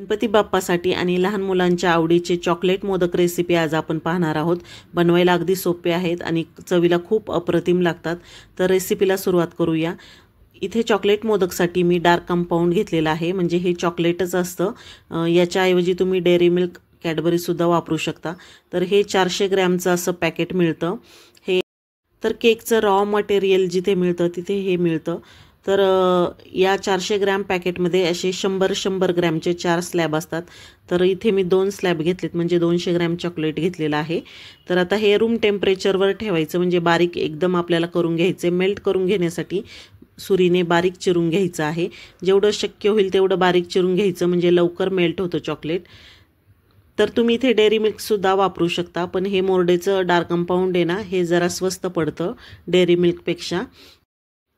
गणपती बाप्पासाठी आणि लहान मुलांच्या आवडीचे चॉकलेट मोदक रेसिपी आज आपण पाहणार आहोत। बनवायला अगदी सोपे आहेत आणि चवीला खूप अप्रतिम लागतात। तर रेसिपीला सुरुवात करूया। इथे चॉकलेट मोदकसाठी मी डार्क कंपाऊंड घेतलेला आहे, म्हणजे हे चॉकलेटच असतं। याच्याऐवजी तुम्ही डेअरी मिल्क, कॅडबरी सुद्धा वापरू शकता। तर हे 400 ग्रॅमचं असं पॅकेट मिळतं। हे तर केकचं रॉ मटेरियल जिथे मिळतं तिथे हे मिळतं। तर या 400 ग्रॅम पॅकेटमध्ये असे 100 ग्रॅमचे 4 स्लॅब असतात। तर इथे मी 2 स्लॅब घेतलेत, म्हणजे 200 ग्रॅम चॉकलेट घेतलेलं आहे। तर आता हे रूम टेम्परेचरवर ठेवायचं, म्हणजे बारीक एकदम आपल्याला करून घ्यायचे। मेल्ट करून घेण्यासाठी सुरीने बारीक चिरून घ्यायचं आहे। जेवढं शक्य होईल तेवढं बारीक चिरून घ्यायचं, म्हणजे लवकर मेल्ट होतं चॉकलेट। तर तुम्ही इथे डेअरी मिल्कसुद्धा वापरू शकता, पण हे मोर्डेचं डार्क कंपाऊंड आहे ना, हे जरा स्वस्त पडतं डेअरी मिल्कपेक्षा।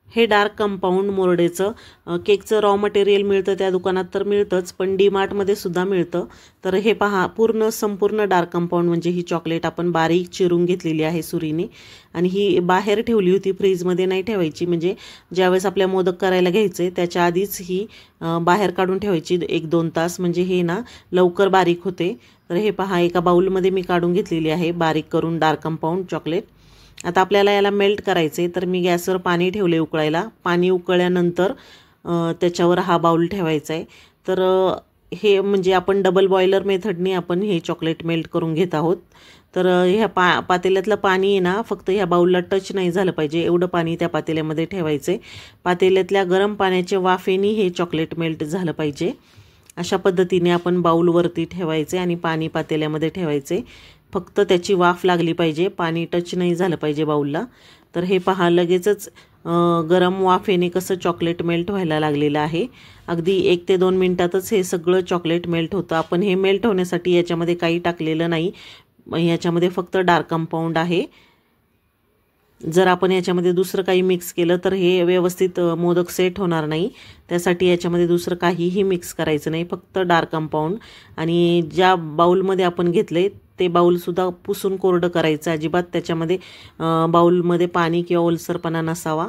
हे डार्क कंपाऊंड मोर्डेचं केकचं रॉ मटेरियल मिळतं त्या दुकानात तर मिळतंच, पण डी मार्टमध्ये सुद्धा मिळतं। तर हे पहा, संपूर्ण डार्क कंपाऊंड म्हणजे ही चॉकलेट आपण बारीक चिरून घेतलेली आहे सुरीने, आणि ही बाहेर ठेवली होती, फ्रीजमध्ये नाही ठेवायची। म्हणजे ज्यावेळेस आपल्या मोदक करायला घ्यायचे त्याच्या आधीच ही बाहेर काढून ठेवायची 1-2 तास, म्हणजे हे ना लवकर बारीक होते। तर हे पहा, एका बाउलमध्ये मी काढून घेतलेली आहे बारीक करून डार्क कंपाऊंड चॉकलेट। आता आपल्याला याला मेल्ट करायचे, तर मी गॅसवर पाणी ठेवले उकळायला। पाणी उकळल्यानंतर त्याच्यावर हा बाउल ठेवायचा आहे। तर हे म्हणजे आपण डबल बॉयलर मेथडने आपण हे चॉकलेट मेल्ट करून घेत आहोत। तर ह्या पातेल्यातलं पाणी आहे ना, फक्त ह्या बाउलला टच नाही झालं पाहिजे, एवढं पाणी त्या पातेल्यामध्ये ठेवायचे। पातेल्यातल्या गरम पाण्याच्या वाफेने हे चॉकलेट मेल्ट झालं पाहिजे। अशा पद्धतीने आपण बाउलवरती ठेवायचे आणि पाणी पातेल्यामध्ये ठेवायचे। फक्त त्याची वाफ लागली पाहिजे, पाणी टच नाही झालं पाहिजे बाउलला। तर हे पहा, लगेचच गरम वाफेने कसं चॉकलेट मेल्ट व्हायला लागलेलं आहे। अगदी 1 ते 2 मिनिटातच हे सगळं चॉकलेट मेल्ट होतं। आपण हे मेल्ट होण्यासाठी याच्यामध्ये काही टाकलेलं नाही, याच्यामध्ये फक्त डार्क कंपाऊंड आहे। जर आपण याच्यामध्ये दुसरं काही मिक्स केलं तर हे व्यवस्थित मोदक सेट होणार नाही। त्यासाठी याच्यामध्ये दुसरं काहीही मिक्स करायचं नाही, फक्त डार्क कंपाऊंड। आणि ज्या बाउलमध्ये आपण घेतले ते बाउलसुद्धा पुसून कोरडं करायचं, अजिबात त्याच्यामध्ये बाउलमध्ये पाणी किंवा ओलसरपणा नसावा।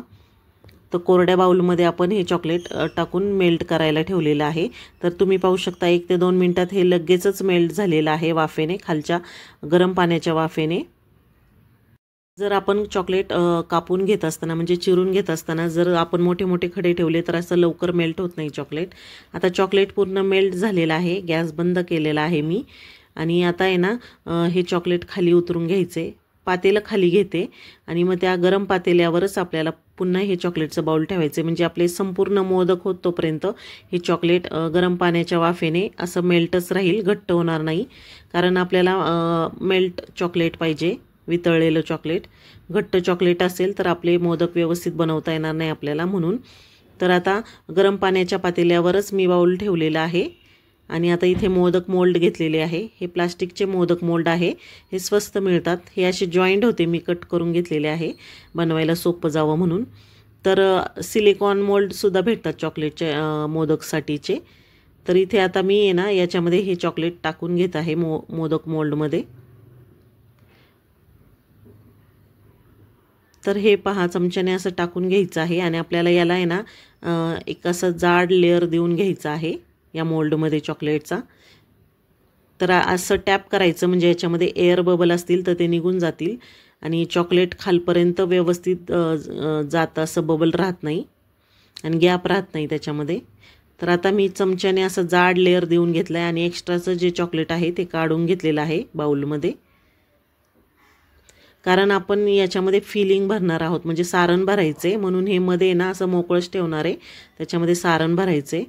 तर कोरड्या बाउलमध्ये आपण हे चॉकलेट टाकून मेल्ट करायला ठेवलेलं आहे। तर तुम्ही पाहू शकता 1 ते 2 मिनिटात हे लगेचच मेल्ट झालेलं आहे वाफेने, खालच्या गरम पाण्याच्या वाफेने। जर आपण चॉकलेट कापून घेत असताना, म्हणजे चिरून घेत असताना जर आपण मोठे मोठे खडे ठेवले तर असं लवकर मेल्ट होत नाही चॉकलेट। आता चॉकलेट पूर्ण मेल्ट झालेलं आहे, गॅस बंद केलेला आहे मी। आणि आता आहे ना, हे चॉकलेट खाली उतरून घ्यायचे। पातेलं खाली घेते आणि मग त्या गरम पातेल्यावरच आपल्याला पुन्हा हे चॉकलेटचं बाउल ठेवायचे, म्हणजे आपले संपूर्ण मोदक होत तोपर्यंत हे चॉकलेट गरम पाण्याच्या वाफेने असं मेल्टच राहील, घट्ट होणार नाही। कारण आपल्याला मेल्ट चॉकलेट पाहिजे, वितळलेलं चॉकलेट। घट्ट चॉकलेट असेल तर आपले मोदक व्यवस्थित बनवता येणार नाही आपल्याला, म्हणून। तर आता गरम पाण्याच्या पातेल्यावरच मी बाउल ठेवलेला आहे। आणि आता इथे मोदक मोल्ड घेतलेले आहे, हे प्लास्टिकचे मोदक मोल्ड आहे, हे स्वस्त मिळतात। हे असे जॉईंट होते, मी कट करून घेतलेले आहे बनवायला सोपं जावं म्हणून। तर सिलिकॉन मोल्डसुद्धा भेटतात चॉकलेटचे मोदकसाठीचे। तर इथे आता मी आहे ना, याच्यामध्ये हे चॉकलेट टाकून घेत आहे मोदक मोल्डमध्ये। तर हे पहा, चमच्याने असं टाकून घ्यायचं आहे आणि आपल्याला याला आहे ना एक असं जाड लेअर देऊन घ्यायचं आहे या मोल्डमध्ये चॉकलेटचा। तर असं टॅप करायचं, म्हणजे याच्यामध्ये एअर बबल असतील तर ते निघून जातील आणि चॉकलेट खालपर्यंत व्यवस्थित जातं, असं बबल राहत नाही आणि गॅप राहत नाही त्याच्यामध्ये। तर आता मी चमच्याने असं जाड लेअर देऊन घेतलं आहे आणि एक्स्ट्राचं जे चॉकलेट आहे ते काढून घेतलेलं आहे बाउलमध्ये। कारण आपण याच्यामध्ये फिलिंग भरणार आहोत, म्हणजे सारण भरायचे, म्हणून हे मध्ये ना असं मोकळंच ठेवणार आहे, त्याच्यामध्ये सारण भरायचे।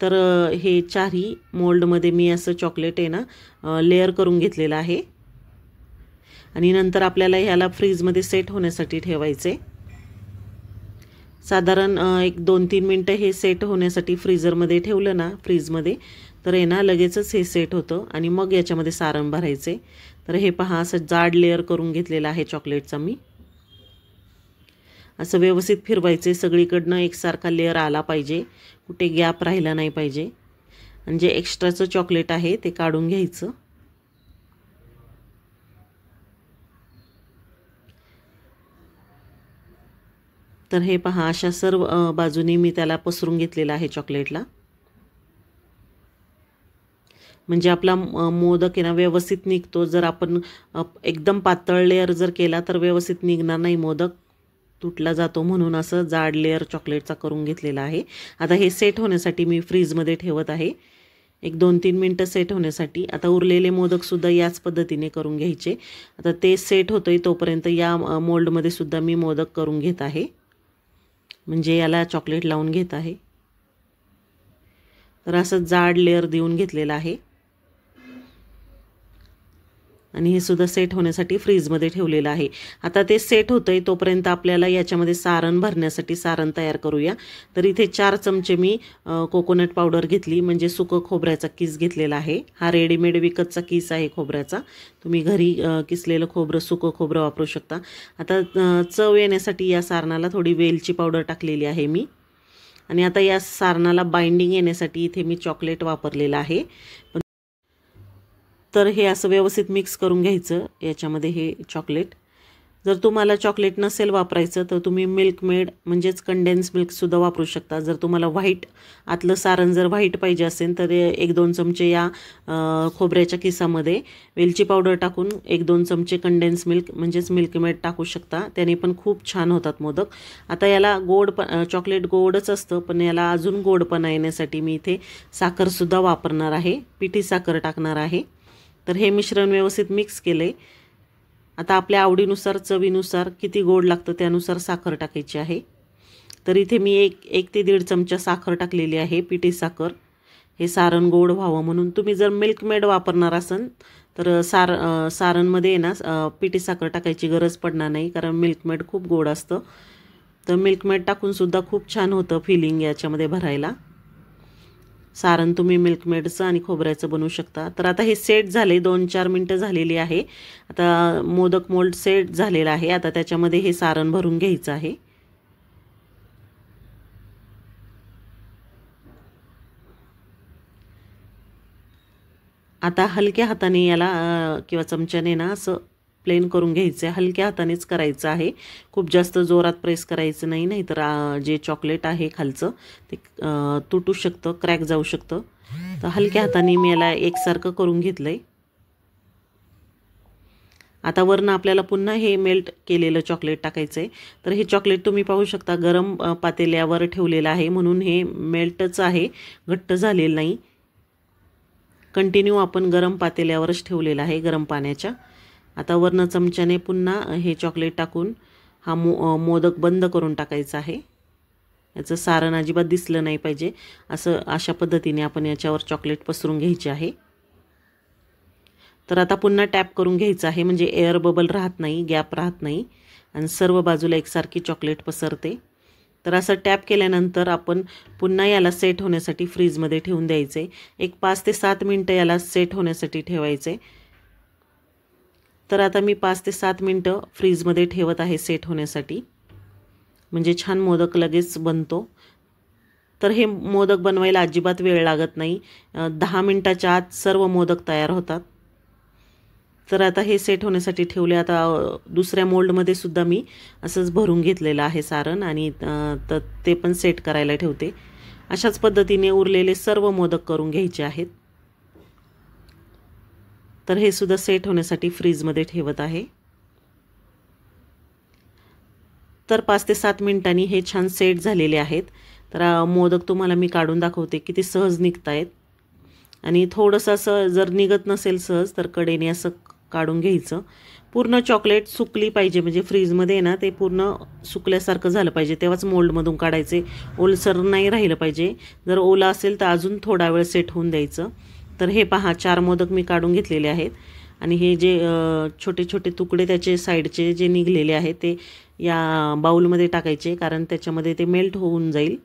तर हे चारही मोल्डमध्ये मी असं चॉकलेट आहे ना लेअर करून घेतलेलं आहे आणि नंतर आपल्याला ह्याला फ्रीजमध्ये सेट होण्यासाठी ठेवायचे। साधारण 1-2-3 मिनटं हे सेट होण्यासाठी फ्रीजरमध्ये ठेवलं ना, फ्रीजमध्ये, तर आहे ना लगेचच हे सेट होतं आणि मग याच्यामध्ये सारण भरायचे। तर हे पहा, असं जाड लेअर करून घेतलेलं आहे चॉकलेटचा मी। असं व्यवस्थित फिरवायचे, सगळीकडनं एकसारखा लेअर आला पाहिजे, कुठे गॅप राहिला नाही पाहिजे। आणि जे एक्स्ट्राचं चॉकलेट आहे ते काढून घ्यायचं। तर हे पहा, अशा सर्व बाजूनी मी त्याला पसरून घेतलेलं आहे चॉकलेटला। म्हणजे आपला मोदक आहे ना व्यवस्थित निघतो. जर आपण एकदम पातळ लेअर जर केला तर व्यवस्थित निघणार नाही मोदक, तुटला जातो. म्हणून असं जाड लेअर चॉकलेटचा करून घेतलेला आहे. आता हे सेट होण्यासाठी मी फ्रीजमध्ये ठेवत आहे, एक 2-3 मिनटं सेट होण्यासाठी. आता उरलेले मोदकसुद्धा याच पद्धतीने करून घ्यायचे. आता ते सेट होतं आहे तोपर्यंत या मोल्डमध्ये सुद्धा मी मोदक करून घेत आहे, म्हणजे याला चॉकलेट लावून घेत आहे. तर असं जाड लेअर देऊन घेतलेलं आहे आणि हे सुद्धा सेट होण्यासाठी फ्रीजमध्ये ठेवलेलं आहे. आता ते सेट होतं आहे तोपर्यंत आपल्याला याच्यामध्ये सारण भरण्यासाठी सारण तयार करूया. तर इथे 4 चमचे मी कोकोनट पावडर घेतली, म्हणजे सुकं खोबऱ्याचा किस घेतलेला आहे. हा रेडीमेड विकतचा किस आहे खोबऱ्याचा. तुम्ही घरी किसलेलं खोबरं, सुकं खोबरं वापरू शकता. आता चव येण्यासाठी या सारणाला थोडी वेलची पावडर टाकलेली आहे मी. आणि आता या सारणाला बाइंडिंग येण्यासाठी इथे मी चॉकलेट वापरलेलं आहे. तर हे असं व्यवस्थित मिक्स करून घ्यायचं याच्यामध्ये हे चॉकलेट. जर तुम्हाला चॉकलेट नसेल वापरायचं तर तुम्ही मिल्क मेड म्हणजेच कंडेन्स मिल्कसुद्धा वापरू शकता. जर तुम्हाला व्हाईट आतलं सारण जर व्हाईट पाहिजे असेल तर 1-2 चमचे या खोबऱ्याच्या किसामध्ये वेलची पावडर टाकून 1-2 चमचे कंडेन्स मिल्क म्हणजेच मिल्क मेड टाकू शकता. त्याने पण खूप छान होतात मोदक. आता याला चॉकलेट गोडच असतं, पण याला अजून गोडपणा येण्यासाठी मी इथे साखरसुद्धा वापरणार आहे, पिठी साखर टाकणार आहे. तर हे मिश्रण व्यवस्थित मिक्स केले. आता आपल्या आवडीनुसार, चवीनुसार किती गोड लागतं त्यानुसार साखर टाकायची आहे. तर इथे मी 1 ते 1.5 चमचा साखर टाकलेली आहे, पिठी साखर, हे सारण गोड व्हावं म्हणून. तुम्ही जर मिल्क मेड वापरणार असाल तर सारणमध्ये ना पिठी साखर टाकायची गरज पडणार नाही, कारण मिल्क मेड खूप गोड असतं. तर मिल्क मेड टाकूनसुद्धा खूप छान होतं फिलिंग याच्यामध्ये भरायला. सारण तुम्ही मिल्क मेडचं आणि खोबऱ्याचं बनवू शकता. तर आता हे सेट झाले, 2-4 मिनटं झालेली आहे. आता मोदक मोल्ड सेट झालेला आहे. आता त्याच्यामध्ये हे सारण भरून घ्यायचं आहे. आता हलक्या हाताने याला किंवा चमच्याने ना असं प्लेन करून घ्यायचं आहे. हलक्या हातानेच करायचं आहे, खूप जास्त जोरात प्रेस करायचं नाही, नाहीतर जे चॉकलेट आहे खालचं ते तुटू शकतं, क्रॅक जाऊ शकतं. तर हलक्या हाताने मी याला एकसारखं करून घेतलं आहे. आता वरनं आपल्याला पुन्हा हे मेल्ट केलेलं चॉकलेट टाकायचं आहे. तर हे चॉकलेट तुम्ही पाहू शकता गरम पातेल्यावर ठेवलेलं आहे, म्हणून हे मेल्टच आहे, घट्ट झालेलं नाही. कंटिन्यू आपण गरम पातेल्यावरच ठेवलेलं आहे, गरम पाण्याच्या. आता वरनं चमच्याने पुन्हा हे चॉकलेट टाकून हा मोदक बंद करून टाकायचा आहे. याचं सारण अजिबात दिसलं नाही पाहिजे, अशा पद्धतीने आपण याच्यावर चॉकलेट पसरून घ्यायचे आहे. तर आता पुन्हा टॅप करून घ्यायचं आहे, म्हणजे एअर बबल राहत नाही, गॅप राहत नाही आणि सर्व बाजूला एकसारखी चॉकलेट पसरते. तर असं टॅप केल्यानंतर आपण पुन्हा याला सेट होण्यासाठी फ्रीजमध्ये ठेवून द्यायचे. एक 5 ते 7 मिनटं याला सेट होण्यासाठी ठेवायचे. तर आता मी 5 ते 7 मिनटं फ्रीजमध्ये ठेवत आहे सेट होण्यासाठी, म्हणजे छान मोदक लगेच बनतो. तर हे मोदक बनवायला अजिबात वेळ लागत नाही, 10 मिनटाच्या आत सर्व मोदक तयार होतात. तर आता हे सेट होण्यासाठी ठेवले. आता दुसऱ्या मोल्डमध्ये सुद्धा मी असंच भरून घेतलेलं आहे सारण आणि तर ते पण सेट करायला ठेवते. अशाच पद्धतीने उरलेले सर्व मोदक करून घ्यायचे आहेत. तर हे सुद्धा सेट होण्यासाठी फ्रीजमध्ये ठेवत आहे. तर 5 ते 7 मिनिटांनी हे छान सेट झालेले आहेत. तर मोदक तुम्हाला मी काढून दाखवते, किती सहज निघत आहेत. आणि थोडंसं असं जर निघत नसेल सहज तर कडेने असं काढून घ्यायचं. पूर्ण चॉकलेट सुकली पाहिजे, म्हणजे फ्रीजमध्ये ना ते पूर्ण सुकल्यासारखं झालं पाहिजे, तेव्हाच मोल्डमधून काढायचे. ओलसर नाही राहिलं पाहिजे. जर ओला असेल तर अजून थोडा वेळ सेट होऊन द्यायचं. तर हे पहा, 4 मोदक मी काढून घेतलेले आहेत आणि हे जे छोटे छोटे तुकडे त्याचे साईडचे जे निघलेले आहेत ते या बाउलमध्ये टाकायचे, कारण त्याच्यामध्ये ते मेल्ट होऊन जाईल.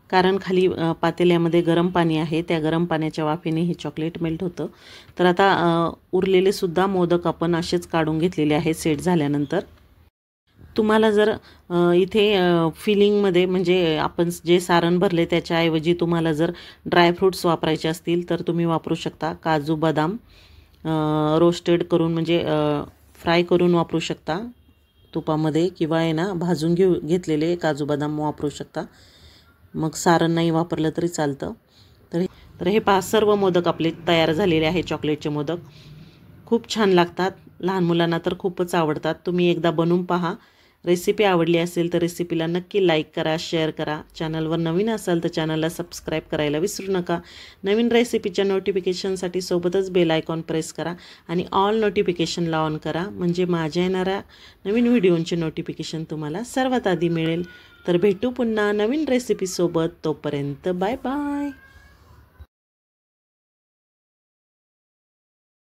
कारण खाली पातेल्यामध्ये गरम पाणी आहे, त्या गरम पाण्याच्या वाफेने हे चॉकलेट मेल्ट होतं. तर आता उरलेले सुद्धा मोदक आपण असेच काढून घेतलेले आहेत सेट झाल्यानंतर. तुम्हाला जर इथे फिलिंगमध्ये म्हणजे आपण जे सारण भरले त्याच्याऐवजी तुम्हाला जर ड्रायफ्रूट्स वापरायचे असतील तर तुम्ही वापरू शकता. काजू बदाम रोस्टेड करून म्हणजे फ्राय करून वापरू शकता तुपामध्ये, किंवा आहे ना भाजून घेतलेले काजू बदाम वापरू शकता. मग सारण नाही वापरलं तरी चालतं. तर हे पहा सर्व मोदक आपले तयार झालेले आहे चॉकलेटचे मोदक. खूप छान लागतात, लहान मुलांना तर खूपच आवडतात. तुम्ही एकदा बनवून पहा. रेसिपी आवडली असेल तर रेसिपीला नक्की लाईक करा, शेअर करा. चॅनलवर नवीन असाल तर चॅनलला सबस्क्राईब करायला विसरू नका. नवीन रेसिपीच्या नोटिफिकेशनसाठी सोबतच बेल आयकॉन प्रेस करा आणि ऑल नोटिफिकेशनला ऑन करा, म्हणजे माझ्या येणाऱ्या नवीन व्हिडिओंचे नोटिफिकेशन तुम्हाला सर्वात आधी मिळेल. तर भेटू पुन्हा नवीन रेसिपीसोबत. तोपर्यंत बाय बाय.